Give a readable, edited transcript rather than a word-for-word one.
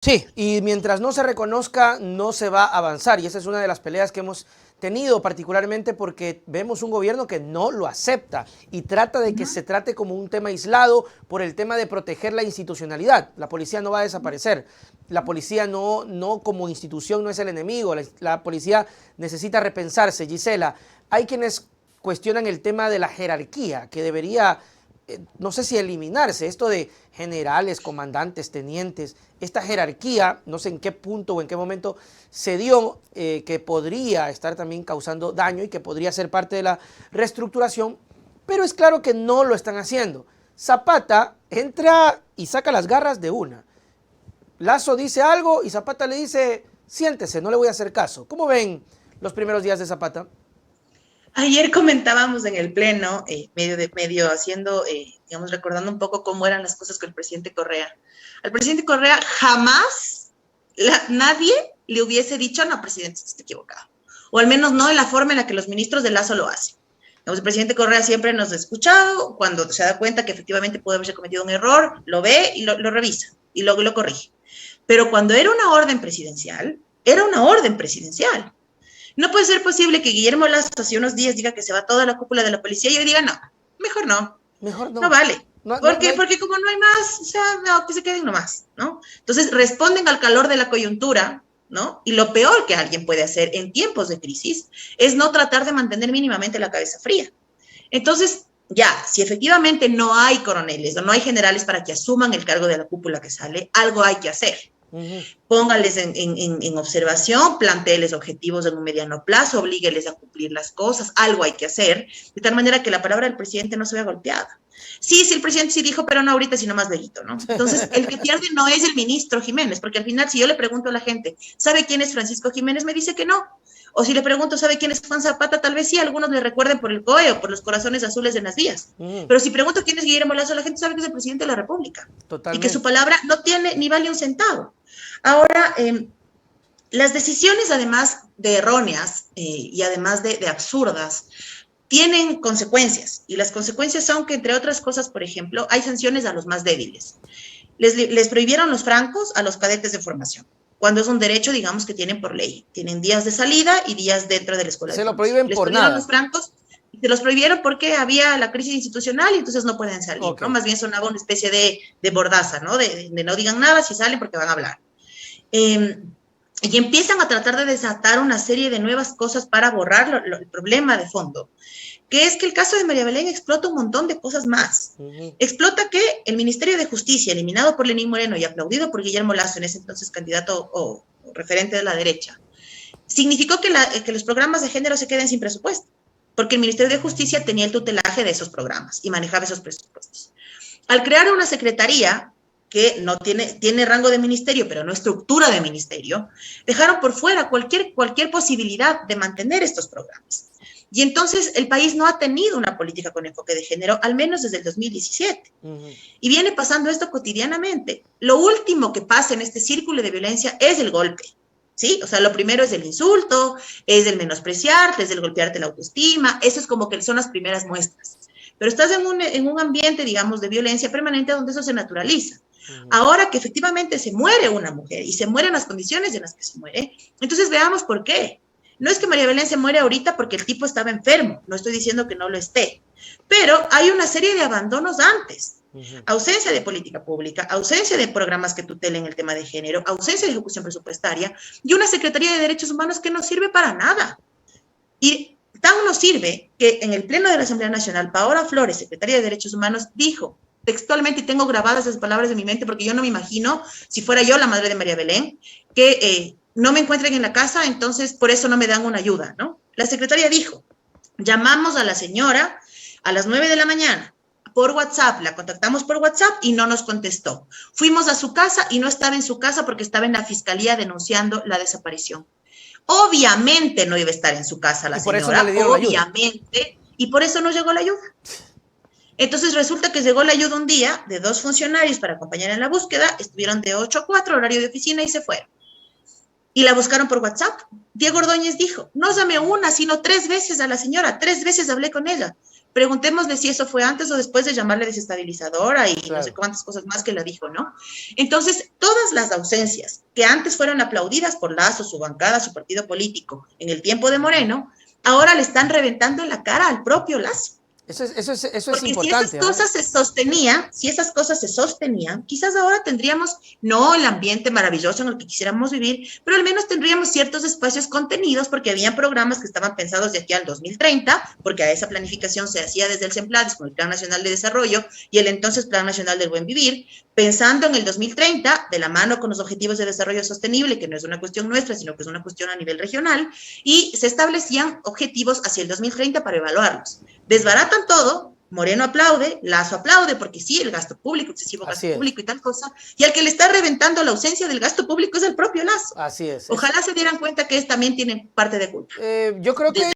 Sí, y mientras no se reconozca, no se va a avanzar. Y esa es una de las peleas que hemos tenido, particularmente porque vemos un gobierno que no lo acepta y trata de que se trate como un tema aislado por el tema de proteger la institucionalidad. La policía no va a desaparecer. La policía no como institución no es el enemigo. La policía necesita repensarse. Gisela, hay quienes cuestionan el tema de la jerarquía, que debería no sé si eliminarse, esto de generales, comandantes, tenientes, esta jerarquía, no sé en qué punto o en qué momento se dio, que podría estar también causando daño y que podría ser parte de la reestructuración, pero es claro que no lo están haciendo. Zapata entra y saca las garras de una. Lazo dice algo y Zapata le dice, siéntese, no le voy a hacer caso. ¿Cómo ven los primeros días de Zapata? Ayer comentábamos en el pleno, medio haciendo, digamos, recordando un poco cómo eran las cosas con el presidente Correa. Al presidente Correa jamás nadie le hubiese dicho, no, presidente, está equivocado. O al menos no en la forma en la que los ministros de Lazo lo hacen. Digamos, el presidente Correa siempre nos ha escuchado, cuando se da cuenta que efectivamente puede haberse cometido un error, lo ve y lo revisa y lo corrige. Pero cuando era una orden presidencial. No puede ser posible que Guillermo Lazo hace unos días diga que se va toda la cúpula de la policía y hoy diga, no, mejor no, Mejor no no. vale. No hay... Porque como no hay más, o sea, no, que se queden nomás, ¿no? Entonces responden al calor de la coyuntura, ¿no? Y lo peor que alguien puede hacer en tiempos de crisis es no tratar de mantener mínimamente la cabeza fría. Entonces, ya, si efectivamente no hay coroneles o no hay generales para que asuman el cargo de la cúpula que sale, algo hay que hacer. Póngales en observación, planteles objetivos en un mediano plazo, oblígueles a cumplir las cosas, algo hay que hacer, de tal manera que la palabra del presidente no se vea golpeada. Sí, sí, el presidente sí dijo, pero no ahorita, sino más luego, ¿no? Entonces, el que pierde no es el ministro Jiménez, porque al final, si yo le pregunto a la gente, ¿sabe quién es Francisco Jiménez? Me dice que no. O si le pregunto, ¿sabe quién es Juan Zapata? Tal vez sí, algunos le recuerden por el COE o por los corazones azules en las vías. Pero si pregunto quién es Guillermo Lazo, la gente sabe que es el presidente de la República y que su Totalmente. palabra no tiene ni vale un centavo. Ahora, las decisiones, además de erróneas y además de absurdas, tienen consecuencias. Y las consecuencias son que, entre otras cosas, por ejemplo, hay sanciones a los más débiles. Les prohibieron los francos a los cadetes de formación, cuando es un derecho, digamos, que tienen por ley. Tienen días de salida y días dentro de la escuela de Se lo formación. prohíben Les por prohibieron los nada. francos y se los prohibieron porque había la crisis institucional y entonces no pueden salir, Ok. ¿no? Más bien sonaba una especie de bordaza, ¿no? De no digan nada si salen porque van a hablar. Y empiezan a tratar de desatar una serie de nuevas cosas para borrar el problema de fondo, que es que el caso de María Belén explota un montón de cosas más. Explota que el Ministerio de Justicia, eliminado por Lenín Moreno y aplaudido por Guillermo Lazo, en ese entonces candidato o referente de la derecha, significó que los programas de género se queden sin presupuesto, porque el Ministerio de Justicia tenía el tutelaje de esos programas y manejaba esos presupuestos. Al crear una secretaría que no tiene rango de ministerio, pero no estructura de ministerio, dejaron por fuera cualquier posibilidad de mantener estos programas. Y entonces el país no ha tenido una política con enfoque de género, al menos desde el 2017. Y viene pasando esto cotidianamente. Lo último que pasa en este círculo de violencia es el golpe. ¿Sí? O sea, lo primero es el insulto, es el menospreciarte, es el golpearte la autoestima, eso es como que son las primeras muestras. Pero estás en un ambiente, digamos, de violencia permanente donde eso se naturaliza. Ahora que efectivamente se muere una mujer y se muere en las condiciones en las que se muere, entonces veamos por qué. No es que María Belén se muere ahorita porque el tipo estaba enfermo, no estoy diciendo que no lo esté, pero hay una serie de abandonos antes. Ausencia de política pública, ausencia de programas que tutelen el tema de género, ausencia de ejecución presupuestaria y una Secretaría de Derechos Humanos que no sirve para nada. Y tan no sirve que en el Pleno de la Asamblea Nacional, Paola Flores, secretaria de Derechos Humanos, dijo textualmente, y tengo grabadas esas palabras de mi mente porque yo no me imagino, si fuera yo la madre de María Belén, que no me encuentren en la casa, entonces por eso no me dan una ayuda, ¿no? La secretaria dijo, llamamos a la señora a las 9 de la mañana por WhatsApp, la contactamos por WhatsApp y no nos contestó. Fuimos a su casa y no estaba en su casa porque estaba en la fiscalía denunciando la desaparición. Obviamente no iba a estar en su casa la Y por eso no le señora, dieron la ayuda. obviamente, y por eso no llegó la ayuda. Entonces resulta que llegó la ayuda un día de 2 funcionarios para acompañar en la búsqueda, estuvieron de 8 a 4, horario de oficina, y se fueron. Y la buscaron por WhatsApp. Diego Ordóñez dijo, no llamé una, sino 3 veces a la señora, 3 veces hablé con ella. Preguntémosle si eso fue antes o después de llamarle desestabilizadora y Claro. no sé cuántas cosas más que la dijo, ¿no? Entonces, todas las ausencias que antes fueron aplaudidas por Lazo, su bancada, su partido político, en el tiempo de Moreno, ahora le están reventando en la cara al propio Lazo. Eso es Porque si esas importante, ¿ah? cosas se sostenían, si esas cosas se sostenían, quizás ahora tendríamos no el ambiente maravilloso en el que quisiéramos vivir, pero al menos tendríamos ciertos espacios contenidos porque había programas que estaban pensados de aquí al 2030, porque a esa planificación se hacía desde el CEMPLADES con el Plan Nacional de Desarrollo y el entonces Plan Nacional del Buen Vivir, pensando en el 2030 de la mano con los Objetivos de Desarrollo Sostenible, que no es una cuestión nuestra, sino que es una cuestión a nivel regional, y se establecían objetivos hacia el 2030 para evaluarlos. Desbaratan todo. Moreno aplaude, Lazo aplaude, porque sí, el gasto público, excesivo gasto público y tal cosa, y al que le está reventando la ausencia del gasto público es el propio Lazo. Así es. Ojalá se dieran cuenta que también tienen parte de culpa. Yo creo que